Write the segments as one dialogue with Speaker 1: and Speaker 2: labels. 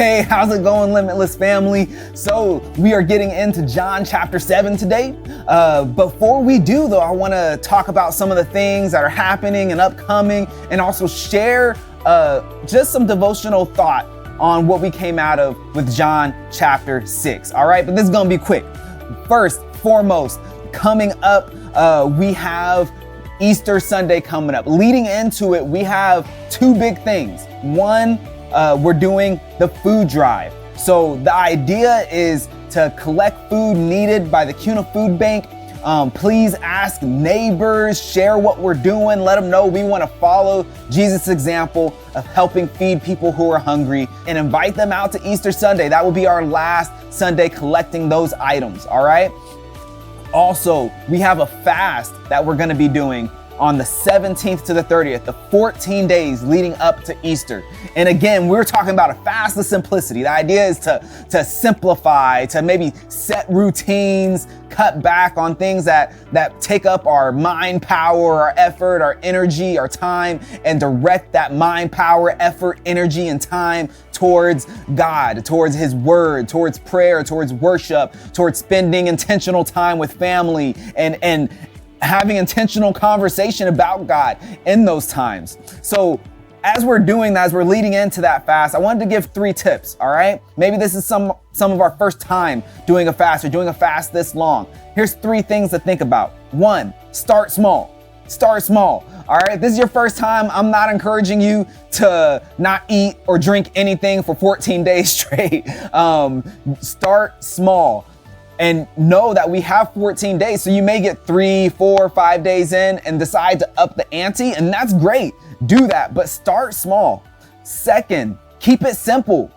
Speaker 1: Hey, how's it going, Limitless family? So we are getting into John chapter 7 today. Before we do though, I want to talk about some of the things that are happening and upcoming, and also share just some devotional thought on what we came out of with John chapter 6. All right, but this is going to be quick. First, foremost, coming up, we have Easter Sunday coming up. Leading into it, we have two big things. One, we're doing the food drive. So the idea is to collect food needed by the CUNA Food Bank. Please ask neighbors, share what we're doing, let them know we want to follow Jesus' example of helping feed people who are hungry, and invite them out to Easter Sunday. That will be our last Sunday collecting those items, all right? Also, we have a fast that we're going to be doing on the 17th to the 30th, the 14 days leading up to Easter. And again, we're talking about a fast of simplicity. The idea is to simplify, to maybe set routines, cut back on things that take up our mind power, our effort, our energy, our time, and direct that mind power, effort, energy, and time towards God, towards His Word, towards prayer, towards worship, towards spending intentional time with family, and having intentional conversation about God in those times. So as we're doing that, as we're leading into that fast, I wanted to give 3 tips, all right? Maybe this is some of our first time doing a fast or doing a fast this long. Here's 3 things to think about. 1, start small. Start small, all right? If this is your first time, I'm not encouraging you to not eat or drink anything for 14 days straight. Start small. And know that we have 14 days. So you may get 3, 4, 5 days in and decide to up the ante, and that's great. Do that, but start small. Second, keep it simple.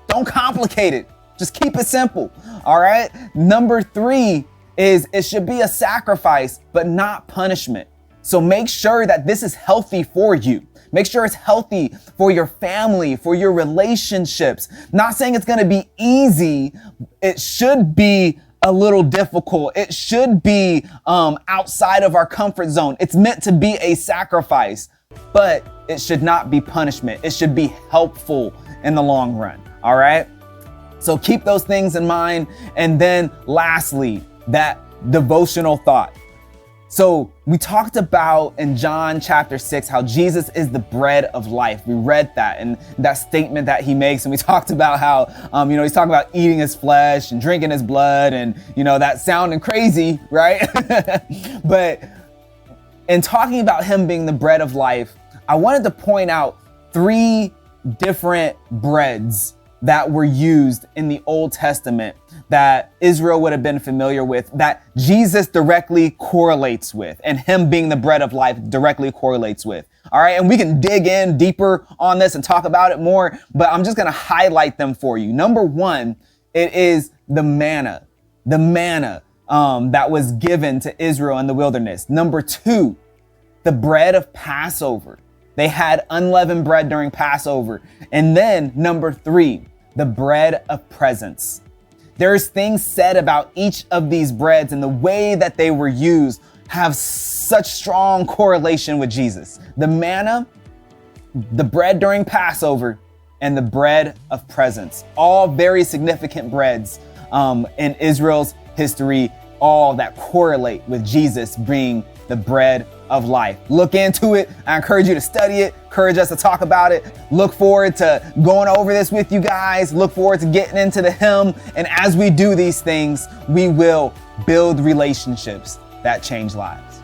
Speaker 1: Don't complicate it. Just keep it simple. All right. Number 3 is it should be a sacrifice, but not punishment. So make sure that this is healthy for you. Make sure it's healthy for your family, for your relationships. Not saying it's going to be easy. It should be a little difficult. It should be outside of our comfort zone. It's meant to be a sacrifice, but it should not be punishment. It should be helpful in the long run. All right. So keep those things in mind. And then lastly, that devotional thought. So we talked about in John chapter 6 how Jesus is the bread of life. We read that and that statement that he makes, and we talked about how he's talking about eating his flesh and drinking his blood, and that sounding crazy, right? But in talking about him being the bread of life, I wanted to point out 3 different breads that were used in the Old Testament that Israel would have been familiar with, that Jesus directly correlates with, and him being the bread of life directly correlates with. All right, and we can dig in deeper on this and talk about it more, but I'm just going to highlight them for you. Number 1, it is the manna that was given to Israel in the wilderness. Number 2, the bread of Passover. They had unleavened bread during Passover. And then number 3, the bread of presence. There's things said about each of these breads, and the way that they were used have such strong correlation with Jesus. The manna, the bread during Passover, and the bread of presence. All very significant breads in Israel's history, all that correlate with Jesus being the bread of life. Look into it. I encourage you to study it, encourage us to talk about it. Look forward to going over this with you guys. Look forward to getting into the hymn. And as we do these things, we will build relationships that change lives.